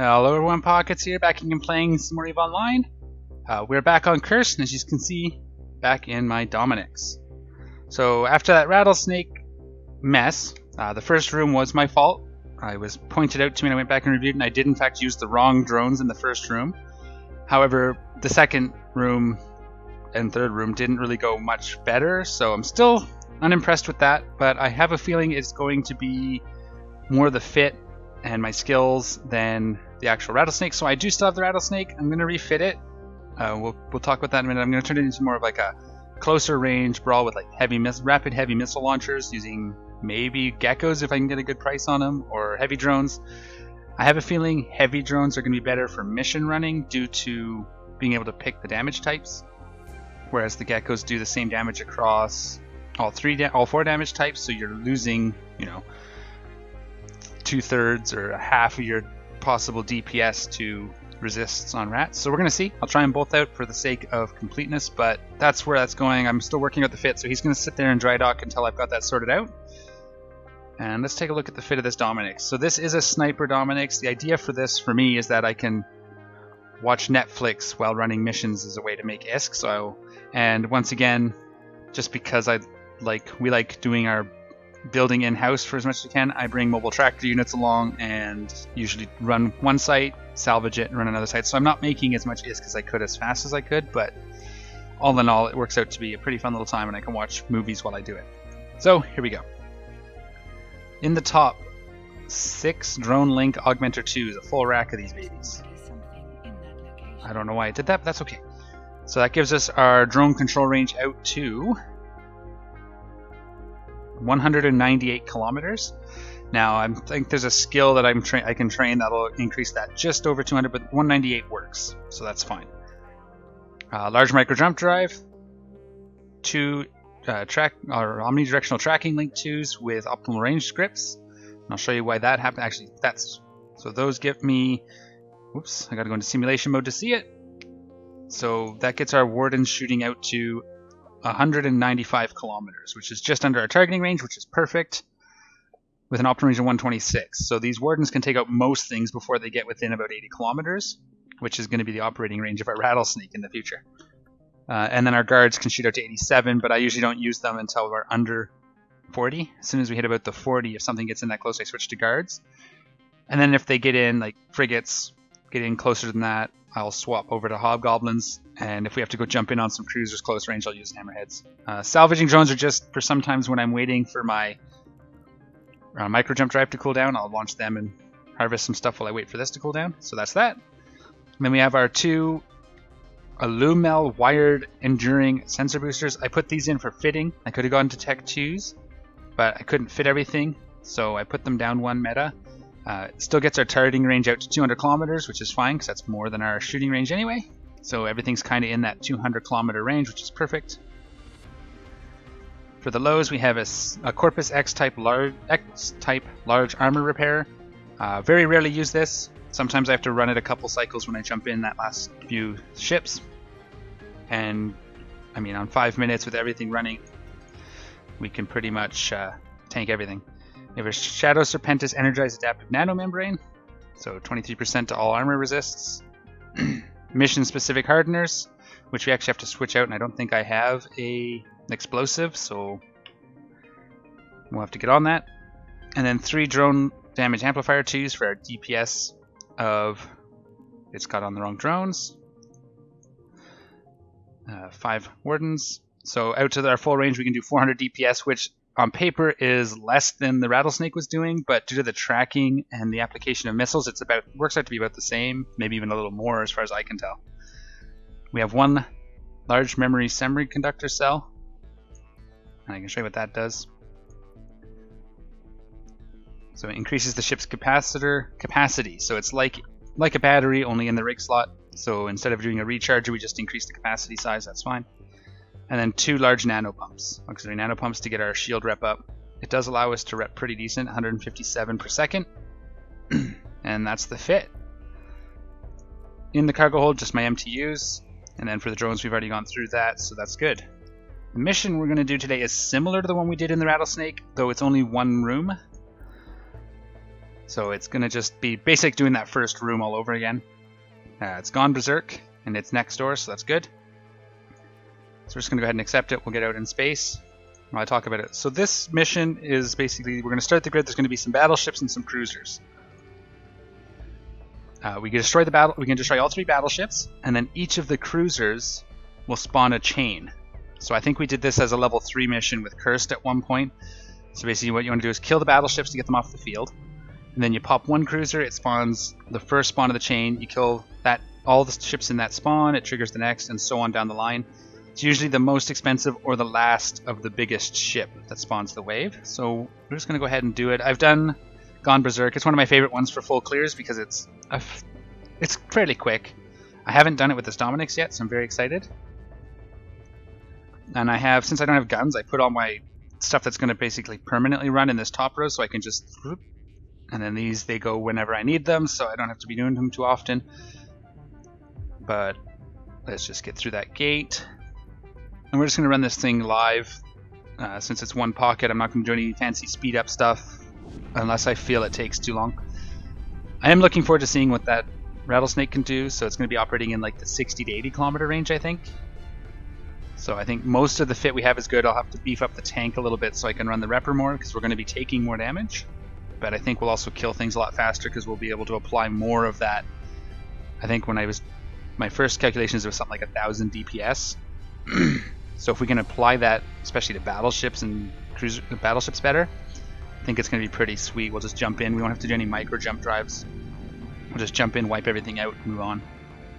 Hello everyone, Pockets here, back again playing some more EVE Online. We're back on Curse, and as you can see, back in my Dominix. So after that rattlesnake mess, the first room was my fault. I was pointed out to me and I went back and reviewed, and I did in fact use the wrong drones in the first room. However, the second room and third room didn't really go much better, so I'm still unimpressed with that, but I have a feeling it's going to be more the fit and my skills than the actual rattlesnake. So I do still have the rattlesnake. I'm going to refit it. We'll talk about that in a minute. I'm going to turn it into more of like a closer range brawl with like rapid heavy missile launchers, using maybe geckos if I can get a good price on them, or heavy drones. I have a feeling heavy drones are going to be better for mission running due to being able to pick the damage types, whereas the geckos do the same damage across all four damage types. So you're losing, 2/3 or a half of your possible DPS to resists on rats. So we're going to see. I'll try them both out for the sake of completeness, but that's where that's going. I'm still working out the fit, so he's going to sit there and dry dock until I've got that sorted out. And let's take a look at the fit of this Dominix. So this is a sniper Dominix. The idea for this, for me, is that I can watch Netflix while running missions as a way to make ISK. And once again, just because we like doing our building in-house for as much as we can, I bring mobile tractor units along and usually run one site, salvage it, and run another site. So I'm not making as much ISK as I could as fast as I could, but all in all, it works out to be a pretty fun little time, and I can watch movies while I do it. So here we go. In the top, 6 Drone Link Augmenter 2s, a full rack of these babies. I don't know why I did that, but that's okay. So that gives us our drone control range out to 198 kilometers. Now I think there's a skill that I can train that'll increase that just over 200, but 198 works, so that's fine. Large micro jump drive, 2 omnidirectional tracking link 2s with optimal range scripts. And I'll show you why that happened. Actually, so those give me. Whoops! I got to go into simulation mode to see it. So that gets our wardens shooting out to 195 kilometers, which is just under our targeting range, which is perfect, with an optimal range of 126. So these wardens can take out most things before they get within about 80 kilometers, which is going to be the operating range of our rattlesnake in the future. And then our guards can shoot out to 87, but I usually don't use them until we're under 40. As soon as we hit about the 40, if something gets in that close, I switch to guards. And then if they get in, like frigates, get in closer than that, I'll swap over to hobgoblins, and if we have to go jump in on some cruisers close range, I'll use hammerheads. Salvaging drones are just for sometimes when I'm waiting for my micro jump drive to cool down. I'll launch them and harvest some stuff while I wait for this to cool down. So that's that. And then we have our 2 Illumel wired enduring sensor boosters. I put these in for fitting. I could have gone to Tech 2s, but I couldn't fit everything, so I put them down 1 meta. It still gets our targeting range out to 200 kilometers, which is fine because that's more than our shooting range anyway. So everything's kind of in that 200 kilometer range, which is perfect. For the lows, we have a Corpus X-type large armor repair. Very rarely use this. Sometimes I have to run it a couple cycles when I jump in that last few ships. And I mean, on 5 minutes with everything running, we can pretty much tank everything. We have a Shadow Serpentis Energized Adaptive Nanomembrane, so 23% to all armor resists. Mission-specific hardeners, which we actually have to switch out, and I don't think I have an explosive, so we'll have to get on that. And then 3 Drone Damage Amplifier 2s for our DPS of... It's got on the wrong drones. 5 Wardens. So out to our full range, we can do 400 DPS, which on paper is less than the rattlesnake was doing, but due to the tracking and the application of missiles, works out to be about the same, maybe even a little more as far as I can tell. We have 1 large memory semiconductor cell, and I can show you what that does. So it increases the ship's capacity. So it's like a battery, only in the rig slot. So instead of doing a recharger, we just increase the capacity size. That's fine. And then 2 large nano pumps, auxiliary nano pumps to get our shield rep up. It does allow us to rep pretty decent, 157 per second. And that's the fit. In the cargo hold, just my MTUs. And then for the drones, we've already gone through that, so that's good. The mission we're going to do today is similar to the one we did in the rattlesnake, though it's only 1 room. So it's going to just be basic doing that first room all over again. It's gone Berserk, and it's next door, so that's good. So we're just going to go ahead and accept it. We'll get out in space while I talk about it. So this mission is basically, we're going to start the grid. There's going to be some battleships and some cruisers. We can destroy all 3 battleships, and then each of the cruisers will spawn a chain. So I think we did this as a level 3 mission with Cursed at one point. So basically what you want to do is kill the battleships to get them off the field. And then you pop one cruiser, it spawns the first spawn of the chain. You kill all the ships in that spawn, it triggers the next, and so on down the line. It's usually the most expensive or the last of the biggest ship that spawns the wave. So we're just going to go ahead and do it. I've gone Berserk. It's one of my favorite ones for full clears because it's fairly quick. I haven't done it with this Dominix yet, so I'm very excited. And since I don't have guns, I put all my stuff that's going to basically permanently run in this top row, so I can just, and then these, they go whenever I need them, so I don't have to be doing them too often. But let's just get through that gate. And we're just going to run this thing live. Since it's one pocket, I'm not going to do any fancy speed up stuff unless I feel it takes too long. I am looking forward to seeing what that rattlesnake can do, so it's going to be operating in like the 60 to 80 kilometer range, I think. So I think most of the fit we have is good. I'll have to beef up the tank a little bit so I can run the repper more, because we're going to be taking more damage. But I think we'll also kill things a lot faster because we'll be able to apply more of that. I think my first calculations was something like 1000 DPS. So if we can apply that, especially to battleships and battleships better, I think it's going to be pretty sweet. We'll just jump in. We won't have to do any micro jump drives. We'll just jump in, wipe everything out, and move on.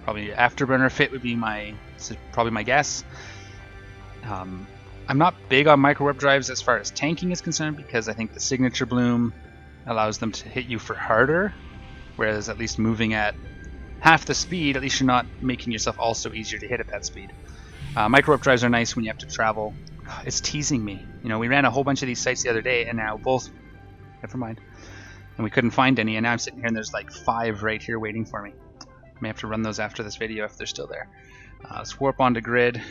Probably afterburner fit would be probably my guess. I'm not big on micro warp drives as far as tanking is concerned, because I think the signature bloom allows them to hit you for harder, whereas at least moving at half the speed, at least you're not making yourself also easier to hit at that speed. Micro warp drives are nice when you have to travel. It's teasing me. We ran a whole bunch of these sites the other day, and now never mind. And we couldn't find any, and now I'm sitting here and there's like 5 right here waiting for me. I may have to run those after this video if they're still there. Let's warp onto grid.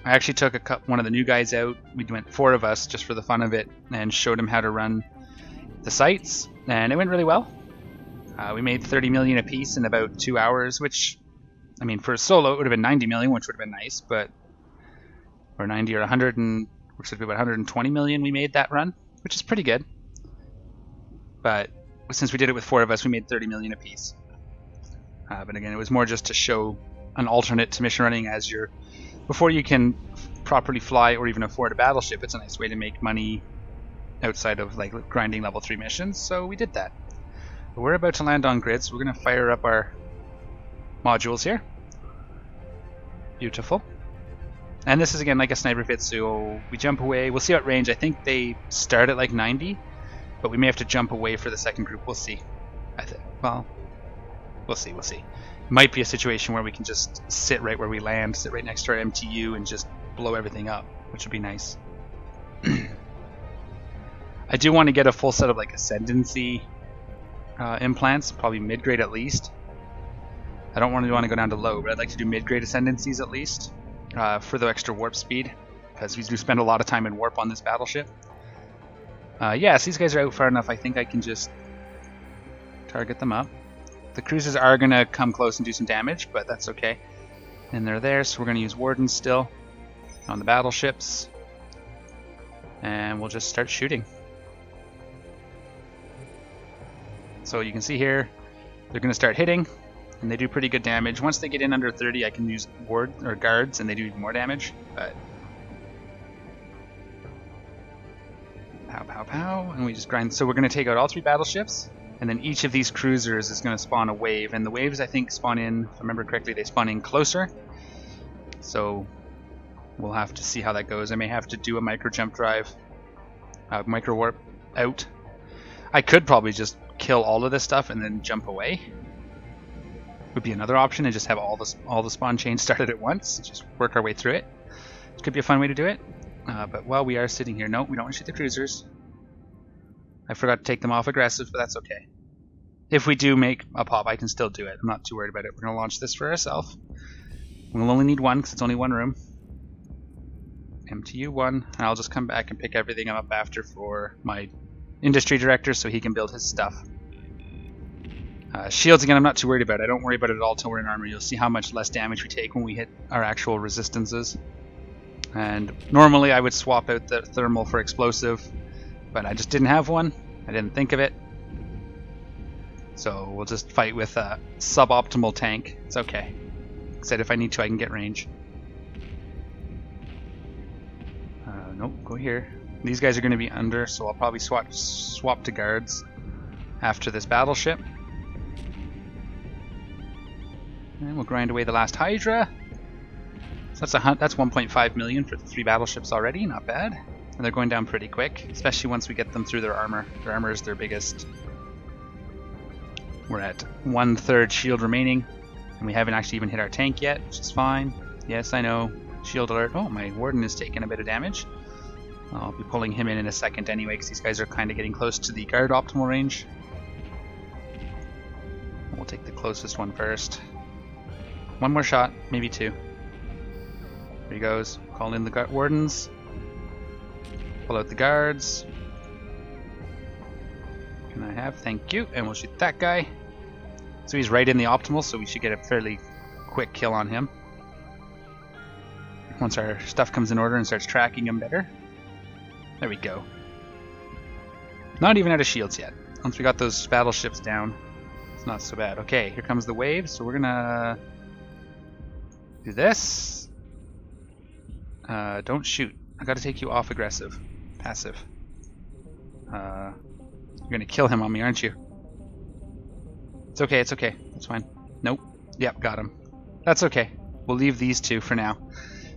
I actually took one of the new guys out. We went 4 of us just for the fun of it and showed him how to run the sites, and it went really well. We made 30 million a piece in about 2 hours, which, I mean, for a solo it would have been 90 million, which would have been nice, but or 90 or 100 which would be about 120 million we made that run, which is pretty good. But since we did it with 4 of us, we made 30 million a piece. But again, it was more just to show an alternate to mission running before you can properly fly or even afford a battleship. It's a nice way to make money outside of like grinding level 3 missions, so we did that. But we're about to land on grid, so we're going to fire up our modules here. Beautiful. And this is again like a sniper fit, so we jump away. We'll see what range. I think they start at like 90, but we may have to jump away for the second group. We'll see. Well, we'll see. Might be a situation where we can just sit right where we land, sit right next to our MTU, and just blow everything up, which would be nice. I do want to get a full set of like ascendancy implants, probably mid-grade at least. I don't want to go down to low, but I'd like to do mid-grade ascendancies at least for the extra warp speed, because we do spend a lot of time in warp on this battleship. Yes, these guys are out far enough. I think I can just target them up. The cruisers are going to come close and do some damage, but that's okay. And they're there, so we're going to use wardens still on the battleships. And we'll just start shooting. So you can see here, they're going to start hitting, and they do pretty good damage. Once they get in under 30, I can use guards, and they do even more damage. But pow, pow, pow, and we just grind. So we're going to take out all 3 battleships. And then each of these cruisers is going to spawn a wave. And the waves, I think, spawn in, if I remember correctly, they spawn in closer. So we'll have to see how that goes. I may have to do a micro jump drive, micro warp out. I could probably just kill all of this stuff and then jump away. Would be another option, and just have all the spawn chains started at once. Just work our way through it. It could be a fun way to do it. But while we are sitting here, no, we don't want to shoot the cruisers. I forgot to take them off aggressive, but that's okay. If we do make a pop, I can still do it. I'm not too worried about it. We're going to launch this for ourselves. We'll only need 1 because it's only 1 room. MTU 1, and I'll just come back and pick everything up after for my industry director so he can build his stuff. Shields, again, I'm not too worried about. I don't worry about it at all till we're in armor. You'll see how much less damage we take when we hit our actual resistances. And normally I would swap out the thermal for explosive, but I just didn't have one. I didn't think of it. So we'll just fight with a suboptimal tank. It's okay. Said if I need to, I can get range. Nope, go here. These guys are going to be under, so I'll probably swap to guards after this battleship. And we'll grind away the last Hydra. So that's 1.5 million for the 3 battleships already, not bad. And they're going down pretty quick, especially once we get them through their armor. Their armor is their biggest. We're at 1/3 shield remaining, and we haven't actually even hit our tank yet, which is fine. Yes, I know. Shield alert. Oh, my warden is taking a bit of damage. I'll be pulling him in a second anyway, because these guys are kind of getting close to the guard optimal range. We'll take the closest one first. One more shot, maybe 2. There he goes. Call in the wardens. Pull out the guards. Can I have? Thank you. And we'll shoot that guy. So he's right in the optimal, so we should get a fairly quick kill on him. Once our stuff comes in order and starts tracking him better. There we go. Not even out of shields yet. Once we got those battleships down, it's not so bad. Okay, here comes the wave, so we're gonna do this. Don't shoot. I gotta take you off aggressive. Passive. You're gonna kill him on me, aren't you? It's okay, it's okay. That's fine. Nope. Yep, got him. That's okay. We'll leave these 2 for now.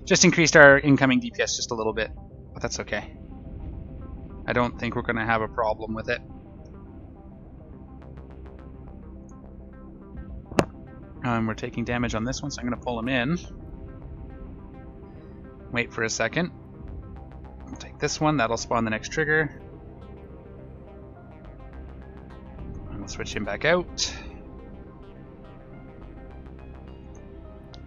Just increased our incoming DPS just a little bit, but that's okay. I don't think we're gonna have a problem with it. We're taking damage on this one, so I'm gonna pull him in. Wait for a second. I'll take this one, that'll spawn the next trigger. And we'll switch him back out.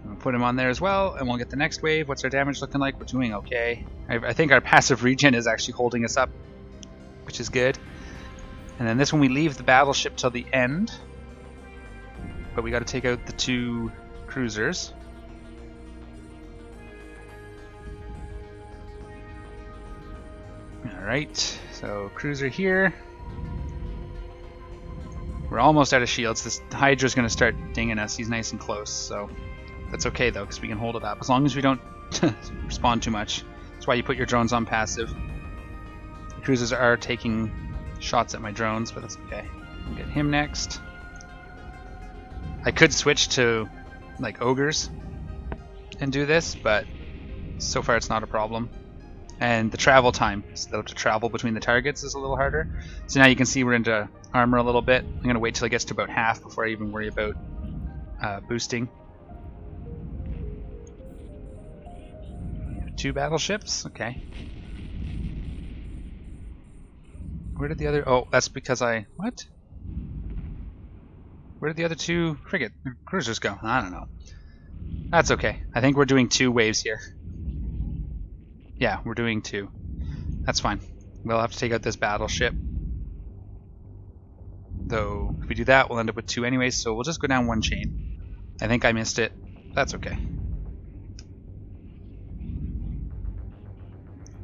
We'll put him on there as well, and we'll get the next wave. What's our damage looking like? We're doing okay. I think our passive regen is actually holding us up, which is good. And then this one we leave the battleship till the end. But we got to take out the 2 cruisers. Alright, so cruiser here. We're almost out of shields. This Hydra's going to start dinging us. He's nice and close, so that's okay though, because we can hold it up. As long as we don't spawn too much. That's why you put your drones on passive. The cruisers are taking shots at my drones, but that's okay. We'll get him next. I could switch to like ogres and do this, but so far it's not a problem. And the travel time, so they'll have to travel between the targets, is a little harder. So now you can see we're into armor a little bit. I'm going to wait till it gets to about half before I even worry about boosting. 2 battleships, okay. Where did the other... Oh, that's because I... What? Where did the other 2 frigate cruisers go? I don't know. That's okay. I think we're doing 2 waves here. Yeah, we're doing 2. That's fine. We'll have to take out this battleship. Though, if we do that, we'll end up with 2 anyways, so we'll just go down 1 chain. I think I missed it. That's okay.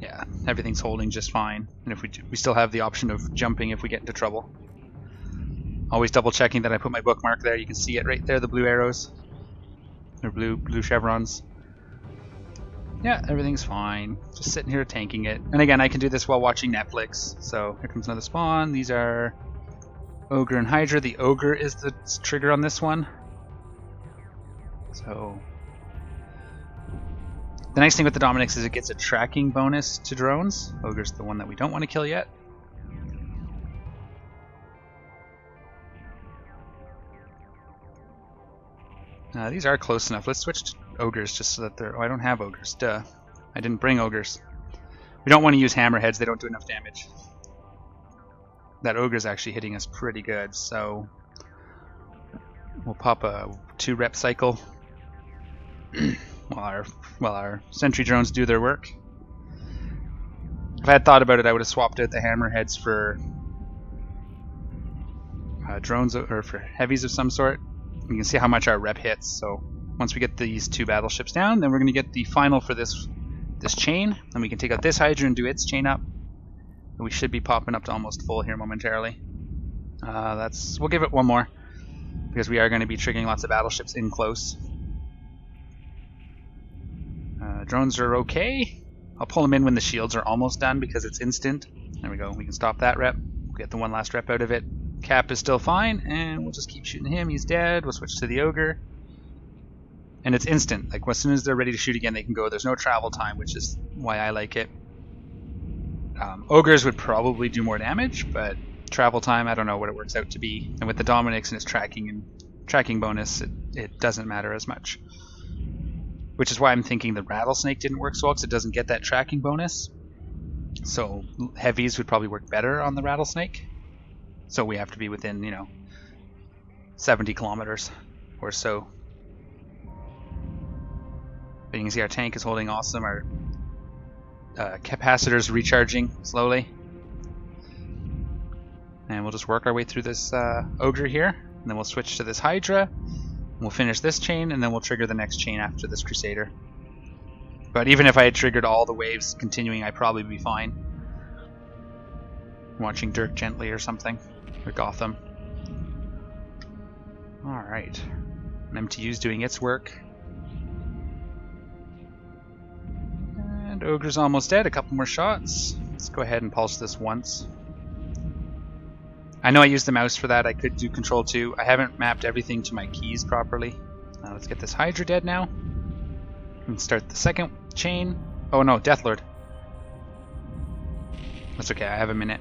Yeah, everything's holding just fine. And if we still have the option of jumping if we get into trouble. Always double checking that I put my bookmark there. You can see it right there, the blue arrows. Or blue chevrons. Yeah, everything's fine. Just sitting here tanking it. And again, I can do this while watching Netflix. So here comes another spawn. These are Ogre and Hydra. The Ogre is the trigger on this one. So the nice thing with the Dominix is it gets a tracking bonus to drones. Ogre's the one that we don't want to kill yet. These are close enough. Let's switch to ogres just so that they're... Oh, I don't have ogres. Duh. I didn't bring ogres. We don't want to use hammerheads. They don't do enough damage. That ogre's actually hitting us pretty good, so we'll pop a 2 rep cycle while our sentry drones do their work. If I had thought about it, I would have swapped out the hammerheads for drones or for heavies of some sort. You can see how much our rep hits. So once we get these 2 battleships down, then we're going to get the final for this chain, and we can take out this Hydra and do its chain up. And we should be popping up to almost full here momentarily. We'll give it one more because we are going to be triggering lots of battleships in close. Drones are okay. I'll pull them in when the shields are almost done because it's instant. There we go. We can stop that rep. We'll get the one last rep out of it. Cap is still fine, and we'll just keep shooting him. He's dead. We'll switch to the Ogre. And it's instant. Like, as soon as they're ready to shoot again, they can go. There's no travel time, which is why I like it. Ogres would probably do more damage, but travel time, I don't know what it works out to be. And with the Dominix and its tracking bonus, it doesn't matter as much. Which is why I'm thinking the Rattlesnake didn't work so well, because it doesn't get that tracking bonus. So heavies would probably work better on the Rattlesnake. So we have to be within, 70 kilometers or so. But you can see our tank is holding awesome. Our capacitor's recharging slowly. And we'll just work our way through this Ogre here. And then we'll switch to this Hydra. We'll finish this chain, and then we'll trigger the next chain after this Crusader. But even if I had triggered all the waves continuing, I'd probably be fine. Watching Dirk Gently or something. Or Gotham. Alright. MTU's doing its work. And Ogre's almost dead. A couple more shots. Let's go ahead and pulse this once. I know I used the mouse for that. I could do Control 2. I haven't mapped everything to my keys properly. Let's get this Hydra dead now. And start the second chain. Oh no, Deathlord. That's okay, I have a minute.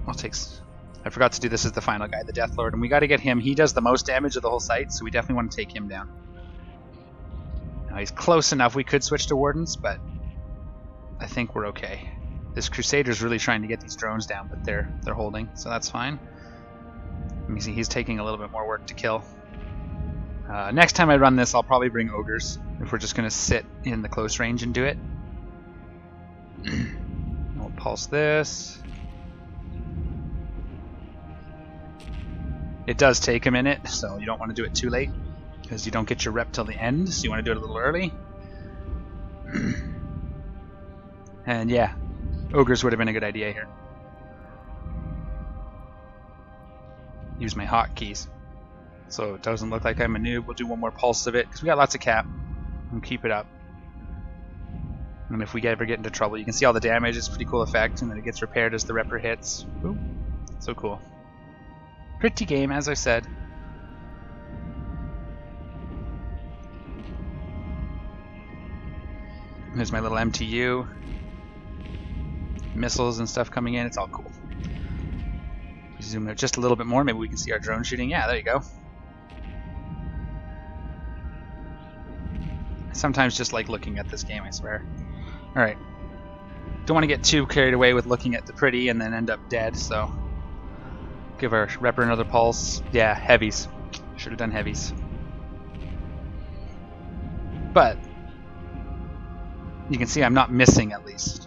I forgot to do this as the final guy, the Deathlord. And we got to get him. He does the most damage of the whole site, so we definitely want to take him down. Now he's close enough. We could switch to Wardens, but I think we're okay. This Crusader's really trying to get these drones down, but they're holding, so that's fine. Let me see, he's taking a little bit more work to kill. Next time I run this, I'll probably bring Ogres, if we're just going to sit in the close range and do it. We'll pulse this. It does take a minute, so you don't want to do it too late, because you don't get your rep till the end, so you want to do it a little early. And yeah. Ogres would have been a good idea here. Use my hotkeys so it doesn't look like I'm a noob. We'll do one more pulse of it because we got lots of cap. We'll keep it up. And if we ever get into trouble, you can see all the damage. It's a pretty cool effect, and then it gets repaired as the repper hits. Ooh, so cool. Pretty game, as I said. There's my little MTU. Missiles and stuff coming in, it's all cool. Zoom out just a little bit more, maybe we can see our drone shooting. Yeah, there you go. I sometimes just like looking at this game, I swear. Alright. Don't want to get too carried away with looking at the pretty and then end up dead, so give our repper another pulse. Yeah, heavies. Should have done heavies. But you can see I'm not missing at least.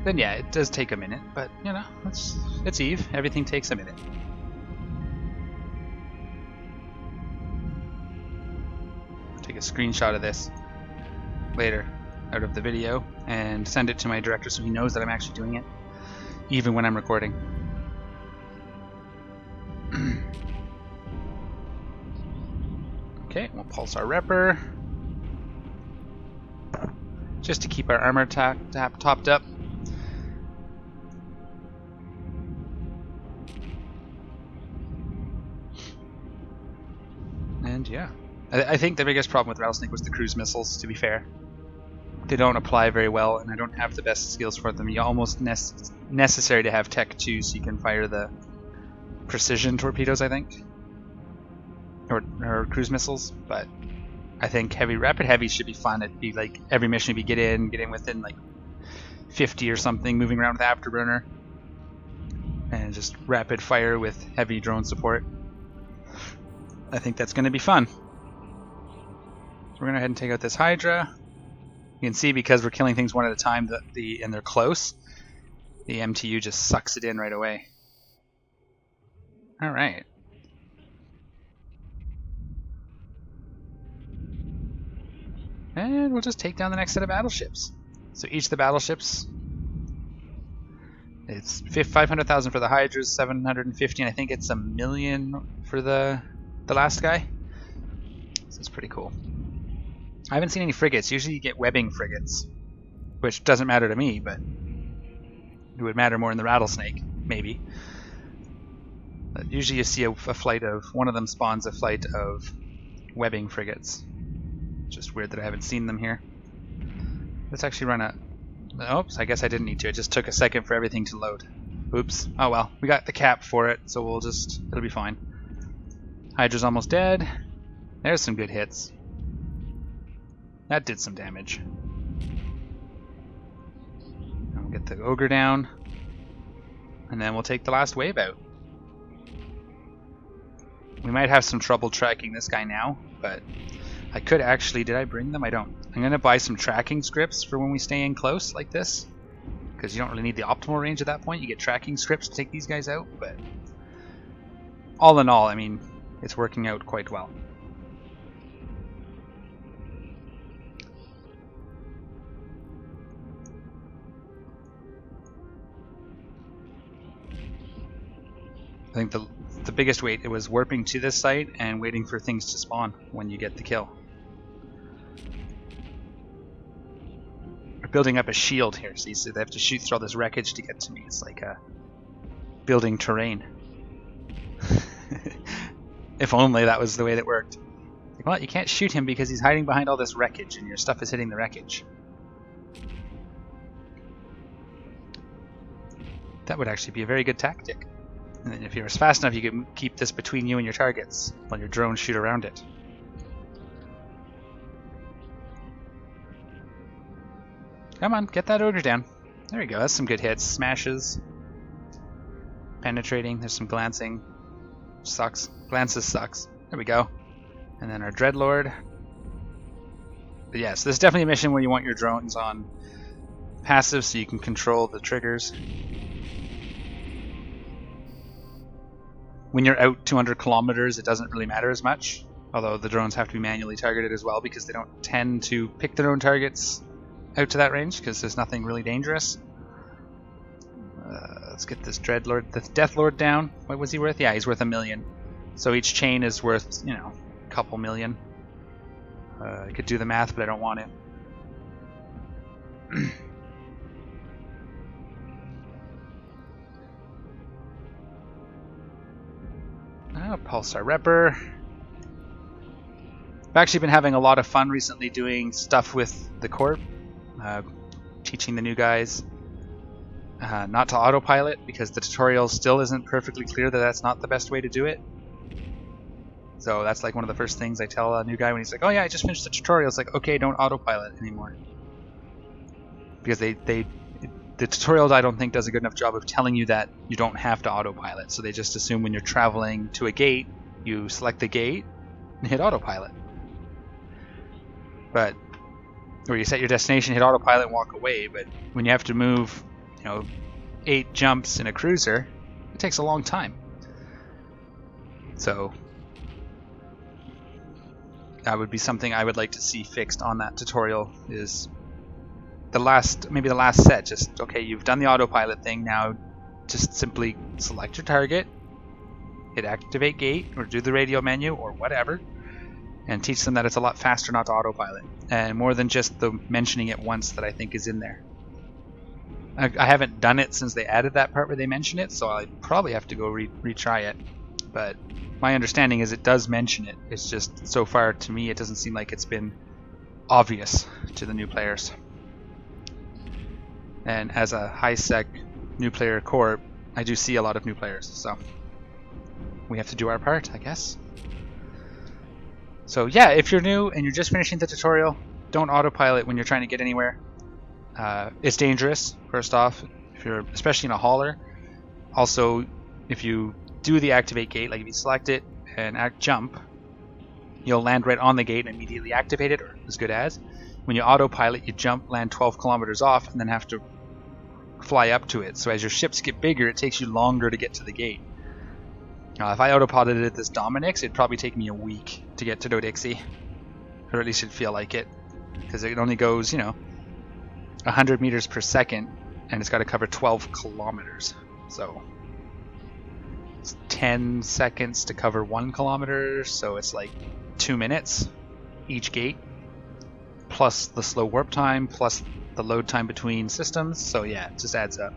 Then yeah, it does take a minute, but you know, it's Eve. Everything takes a minute. I'll take a screenshot of this later out of the video and send it to my director so he knows that I'm actually doing it, even when I'm recording. Okay, we'll pulse our repper just to keep our armor topped up. And yeah, I think the biggest problem with Rattlesnake was the cruise missiles, to be fair. They don't apply very well, and I don't have the best skills for them. You almost necessary to have Tech 2 so you can fire the precision torpedoes, I think. Or cruise missiles, but I think rapid heavies should be fun. It'd be like every mission would be get in within like 50 or something, moving around with Afterburner. And and just rapid fire with heavy drone support. I think that's going to be fun. So we're going to go ahead and take out this Hydra. You can see because we're killing things one at a time that and they're close, the MTU just sucks it in right away. All right. And we'll just take down the next set of battleships. So each of the battleships, it's 500,000 for the Hydras, 750, and I think it's 1 million for the last guy. So it's pretty cool. I haven't seen any frigates. Usually you get webbing frigates, which doesn't matter to me, but it would matter more in the Rattlesnake, maybe. But usually you see a flight of, one of them spawns a flight of webbing frigates. Just weird that I haven't seen them here. Let's actually run a... Oops, I guess I didn't need to. It just took a second for everything to load. Oops. Oh well, we got the cap for it, so we'll just... it'll be fine. Hydra's almost dead. There's some good hits. That did some damage. And we'll get the Ogre down. And then we'll take the last wave out. We might have some trouble tracking this guy now, but I could actually... Did I bring them? I don't. I'm going to buy some tracking scripts for when we stay in close like this. Because you don't really need the optimal range at that point. You get tracking scripts to take these guys out, but... all in all, I mean, it's working out quite well. I think the biggest wait, it was warping to this site and waiting for things to spawn when you get the kill. We're building up a shield here, see, so they have to shoot through all this wreckage to get to me. It's like building terrain. If only that was the way that worked. Well, you can't shoot him because he's hiding behind all this wreckage and your stuff is hitting the wreckage. That would actually be a very good tactic. And then if you're fast enough, you can keep this between you and your targets while your drones shoot around it. Come on, get that Ogre down. There we go, that's some good hits. Smashes. Penetrating, there's some glancing. Sucks. Glances sucks. There we go. And then our Dreadlord. But yes, this is definitely a mission where you want your drones on passive so you can control the triggers. When you're out 200 kilometers, it doesn't really matter as much, although the drones have to be manually targeted as well because they don't tend to pick their own targets out to that range because there's nothing really dangerous. Let's get this Dreadlord, the Deathlord down. What was he worth? Yeah, he's worth 1 million. So each chain is worth, you know, a couple million. I could do the math, but I don't want it. Pulsar Repper. I've actually been having a lot of fun recently doing stuff with the Corp, teaching the new guys not to autopilot because the tutorial still isn't perfectly clear that that's not the best way to do it. So that's like one of the first things I tell a new guy when he's like, oh yeah, I just finished the tutorial. It's like, okay, don't autopilot anymore. Because the tutorial, I don't think, does a good enough job of telling you that you don't have to autopilot. So they just assume when you're traveling to a gate, you select the gate and hit autopilot. But, or you set your destination, hit autopilot and walk away. But when you have to move, you know, 8 jumps in a cruiser, it takes a long time. So that would be something I would like to see fixed on that tutorial, is maybe the last set, just, okay, you've done the autopilot thing, now just simply select your target, hit activate gate, or do the radio menu, or whatever, and teach them that it's a lot faster not to autopilot, and more than just the mentioning it once that I think is in there. I haven't done it since they added that part where they mention it, so I probably have to go retry it, but my understanding is it does mention it. It's just, so far to me, it doesn't seem like it's been obvious to the new players. And as a high-sec new player corp, I do see a lot of new players, so we have to do our part, I guess. So yeah, if you're new and you're just finishing the tutorial, don't autopilot when you're trying to get anywhere. It's dangerous, first off, if you're especially in a hauler. Also, if you do the activate gate, like if you select it and jump, you'll land right on the gate and immediately activate it, or as good as. When you autopilot, you jump, land 12 kilometers off, and then have to fly up to it. So as your ships get bigger, it takes you longer to get to the gate. If I autopiloted this Dominix, it'd probably take me a week to get to Dodixie. Or at least it'd feel like it. Because it only goes, 100 meters per second, and it's got to cover 12 kilometers. So it's 10 seconds to cover 1 kilometer, so it's like 2 minutes each gate, plus the slow warp time, plus the load time between systems. So yeah, it just adds up.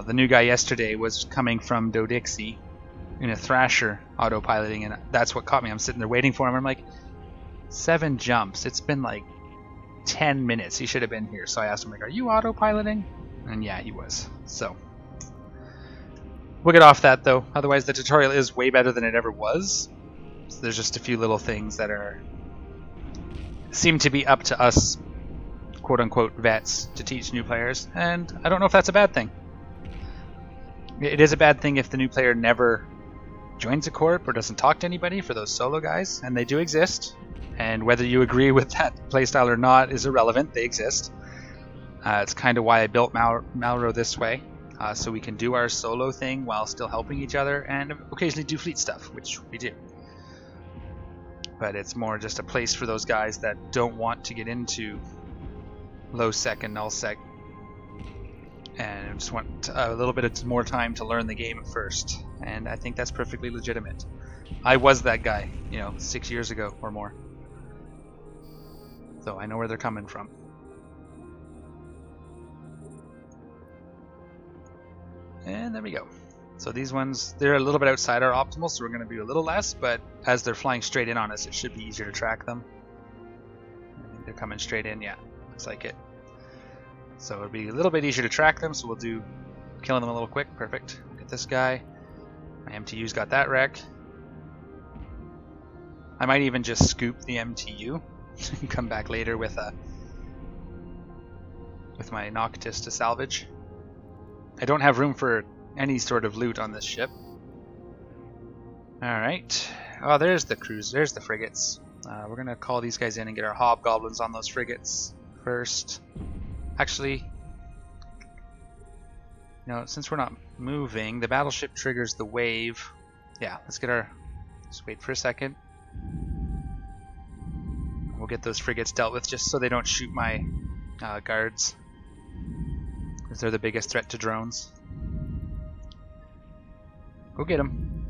The new guy yesterday was coming from Dodixie in a Thrasher autopiloting, and that's what caught me. I'm sitting there waiting for him. I'm like, 7 jumps. It's been like 10 minutes. He should have been here. So I asked him, like, are you autopiloting? And yeah, he was. So we'll get off that though. Otherwise, the tutorial is way better than it ever was. So there's just a few little things that seem to be up to us, quote unquote, vets to teach new players, and I don't know if that's a bad thing. It is a bad thing if the new player never joins a corp or doesn't talk to anybody, for those solo guys, and they do exist. And whether you agree with that playstyle or not is irrelevant. They exist. It's kind of why I built Malro this way, so we can do our solo thing while still helping each other and occasionally do fleet stuff, which we do. But it's more just a place for those guys that don't want to get into low sec and null sec and just want a little bit more time to learn the game first. And I think that's perfectly legitimate. I was that guy, 6 years ago or more. So I know where they're coming from. And there we go. So these ones, they're a little bit outside our optimal, so we're going to do a little less, but as they're flying straight in on us, it should be easier to track them. I think they're coming straight in, yeah, looks like it. So it'll be a little bit easier to track them, so we'll do killing them a little quick. Perfect. Get this guy. My MTU's got that wreck. I might even just scoop the MTU and come back later with my Noctis to salvage. I don't have room for any sort of loot on this ship. Alright. Oh, there's the cruise. There's the frigates. We're going to call these guys in and get our hobgoblins on those frigates first. Actually, since we're not moving, the battleship triggers the wave. Yeah, let's wait for a second. We'll get those frigates dealt with just so they don't shoot my guards, because they're the biggest threat to drones. Go get them.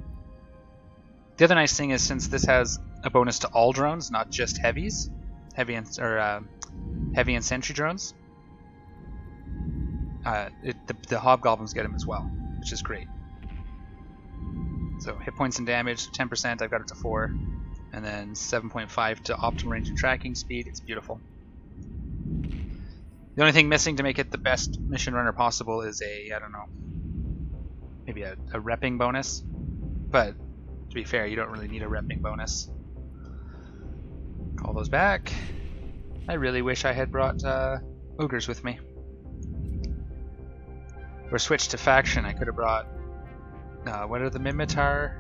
The other nice thing is, since this has a bonus to all drones, not just heavies, heavy and sentry drones, the hobgoblins get them as well, which is great. So hit points and damage, 10%, I've got it to 4, and then 7.5 to optimal range and tracking speed. It's beautiful. The only thing missing to make it the best mission runner possible is maybe a repping bonus, but to be fair, you don't really need a repping bonus. Call those back. I really wish I had brought ogres with me. Or switched to faction. I could have brought what are the Minmatar?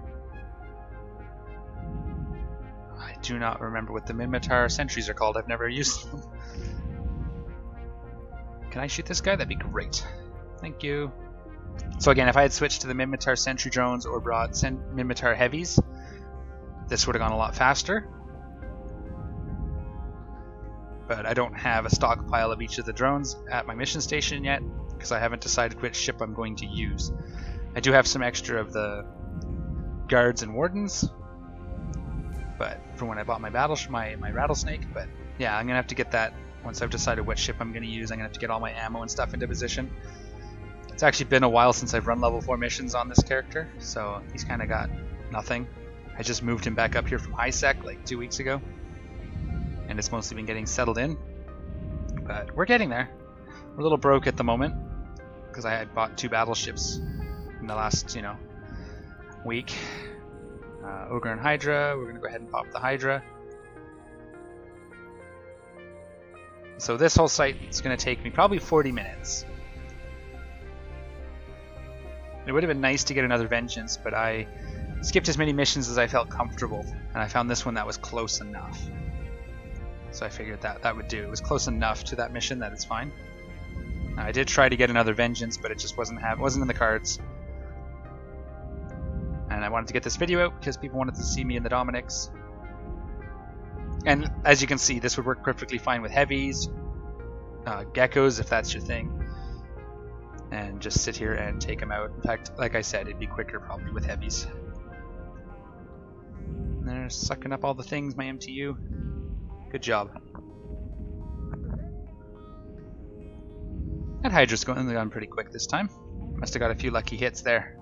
I do not remember what the Minmatar sentries are called. I've never used them. Can I shoot this guy? That'd be great. Thank you. So again, if I had switched to the Minmatar sentry drones or brought Minmatar heavies, this would have gone a lot faster. But I don't have a stockpile of each of the drones at my mission station yet, because I haven't decided which ship I'm going to use. I do have some extra of the guards and wardens, but from when I bought my rattlesnake. But yeah, I'm gonna have to get that once I've decided what ship I'm gonna use. I'm gonna have to get all my ammo and stuff into position. It's actually been a while since I've run level 4 missions on this character, so he's kind of got nothing. I just moved him back up here from high sec like 2 weeks ago, and it's mostly been getting settled in. But we're getting there. We're a little broke at the moment because I had bought 2 battleships in the last, week. Ogre and Hydra. We're gonna go ahead and pop the Hydra. So this whole site is gonna take me probably 40 minutes. It would have been nice to get another Vengeance, but I skipped as many missions as I felt comfortable, and I found this one that was close enough. So I figured that would do. It was close enough to that mission that it's fine. I did try to get another Vengeance, but it just wasn't in the cards. And I wanted to get this video out because people wanted to see me in the Dominix. And as you can see, this would work perfectly fine with heavies, geckos if that's your thing, and just sit here and take them out. In fact, like I said, it'd be quicker probably with heavies. And they're sucking up all the things, my MTU. Good job. That Hydra's gone pretty quick this time. Must have got a few lucky hits there.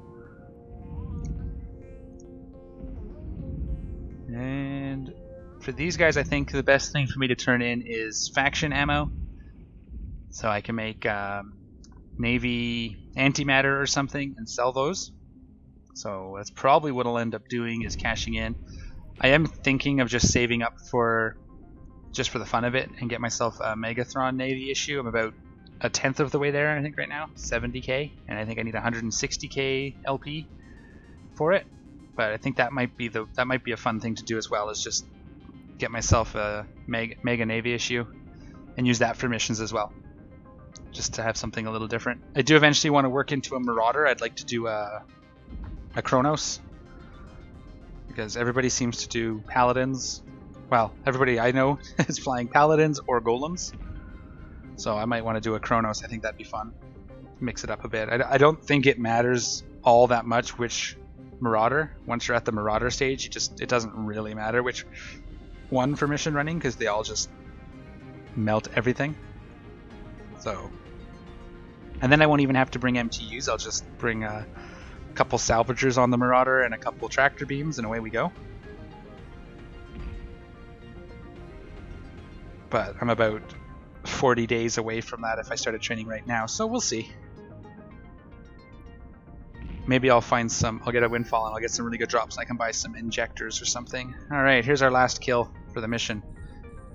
And for these guys, I think the best thing for me to turn in is faction ammo. So I can make Navy antimatter or something and sell those. So that's probably what I'll end up doing, is cashing in. I am thinking of just saving up just for the fun of it and get myself a Megathron Navy issue. I'm about a tenth of the way there, I think, right now, 70k, and I think I need 160k LP for it. But I think that might be a fun thing to do as well, is just get myself a Mega Navy issue and use that for missions as well, just to have something a little different. I do eventually want to work into a Marauder. I'd like to do a Kronos, because everybody seems to do Paladins. Well, everybody I know is flying Paladins or Golems, so I might want to do a Kronos. I think that'd be fun. Mix it up a bit. I don't think it matters all that much which Marauder. Once you're at the Marauder stage, it doesn't really matter which one for mission running, because they all just melt everything. So, and then I won't even have to bring MTUs. I'll just bring a couple salvagers on the Marauder and a couple tractor beams, and away we go. But I'm about 40 days away from that if I started training right now, so we'll see. Maybe I'll get a windfall and I'll get some really good drops. I can buy some injectors or something. Alright, here's our last kill for the mission.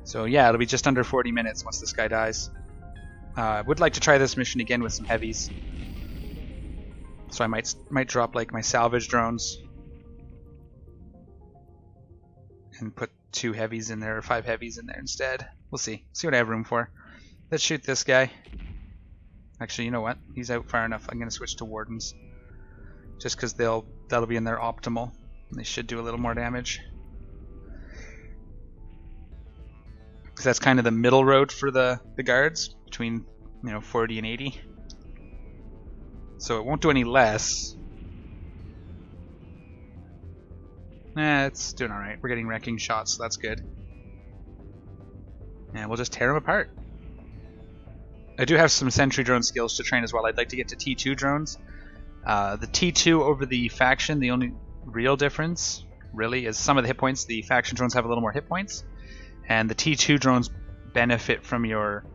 So yeah, it'll be just under 40 minutes once this guy dies. I would like to try this mission again with some heavies. So I might drop like my salvage drones and put 2 heavies in there, or 5 heavies in there instead. We'll see what I have room for. Let's shoot this guy. Actually, you know what? He's out far enough. I'm going to switch to Wardens, just because that'll be in their optimal. And they should do a little more damage. Because that's kind of the middle road for the guards, between 40 and 80. So it won't do any less. It's doing alright. We're getting wrecking shots, so that's good. And we'll just tear them apart. I do have some sentry drone skills to train as well. I'd like to get to T2 drones. The T2 over the faction, the only real difference really is some of the hit points. The faction drones have a little more hit points, and the T2 drones benefit from your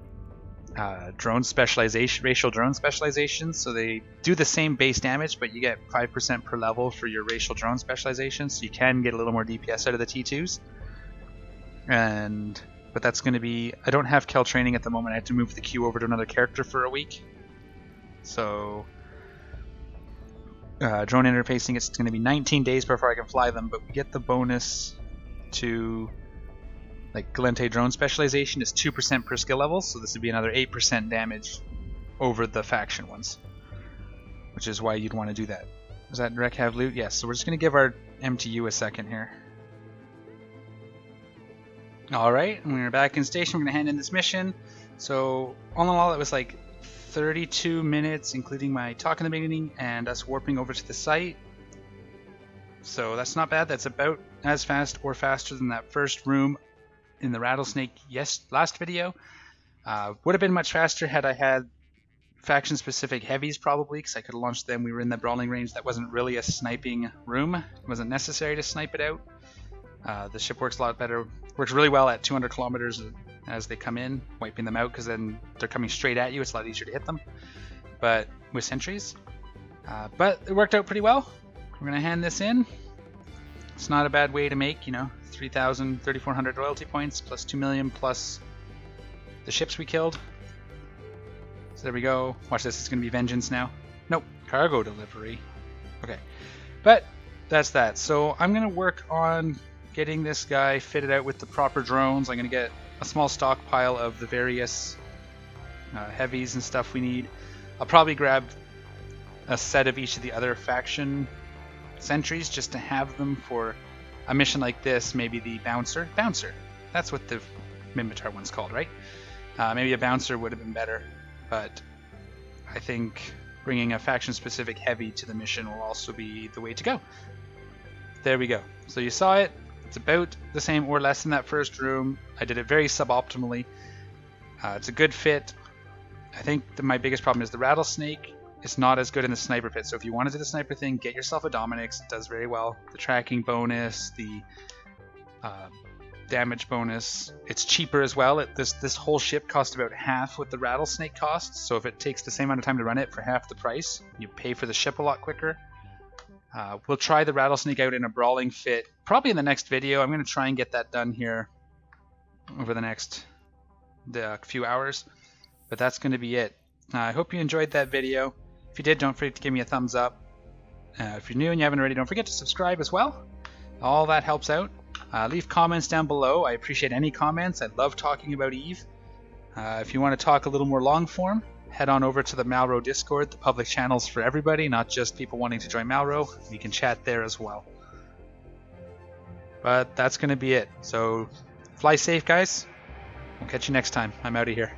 drone specialization, racial drone specializations. So they do the same base damage, but you get 5% per level for your racial drone specialization, so you can get a little more DPS out of the T2s. But that's going to be, I don't have Kel training at the moment. I have to move the queue over to another character for a week. So drone interfacing, it's going to be 19 days before I can fly them, but we get the bonus to, like, Galente drone specialization is 2% per skill level, so this would be another 8% damage over the faction ones, which is why you'd want to do that. Does that wreck have loot? Yes, so we're just going to give our MTU a second here. Alright, and we're back in station. We're going to hand in this mission. So all in all, it was like 32 minutes, including my talk in the beginning and us warping over to the site. So that's not bad. That's about as fast or faster than that first room in the Rattlesnake last video. Would have been much faster had I had faction specific heavies, probably, because I could have launched them. We were in the brawling range. That wasn't really a sniping room. It wasn't necessary to snipe it out. The ship works a lot better. Works really well at 200 kilometers as they come in, wiping them out, because then they're coming straight at you. It's a lot easier to hit them. But with sentries. But it worked out pretty well. We're going to hand this in. It's not a bad way to make, 3,000, 3,400 loyalty points, plus 2 million, plus the ships we killed. So there we go. Watch this, it's going to be Vengeance now. Nope, cargo delivery. Okay, but that's that. So I'm going to work on getting this guy fitted out with the proper drones. I'm going to get a small stockpile of the various heavies and stuff we need. I'll probably grab a set of each of the other faction sentries just to have them for a mission like this. Maybe the bouncer. That's what the Minmatar one's called, right? Maybe a bouncer would have been better, but I think bringing a faction-specific heavy to the mission will also be the way to go. There we go. So you saw it. It's about the same or less than that first room. I did it very suboptimally. It's a good fit. I think my biggest problem is the rattlesnake. It's not as good in the sniper pit. So if you want to do the sniper thing, get yourself a Dominix. It does very well. The tracking bonus, the damage bonus. It's cheaper as well. This whole ship costs about half what the rattlesnake costs. So if it takes the same amount of time to run it for half the price, you pay for the ship a lot quicker. We'll try the rattlesnake out in a brawling fit probably in the next video. I'm going to try and get that done here over the next few hours. But that's going to be it. I hope you enjoyed that video. If you did, don't forget to give me a thumbs up. If you're new and you haven't already, don't forget to subscribe as well. All that helps out. Leave comments down below. I appreciate any comments. I love talking about Eve. If you want to talk a little more long form, head on over to the Malro Discord. The public channel's for everybody, not just people wanting to join Malro. We can chat there as well. But that's going to be it. So fly safe, guys. We'll catch you next time. I'm out of here.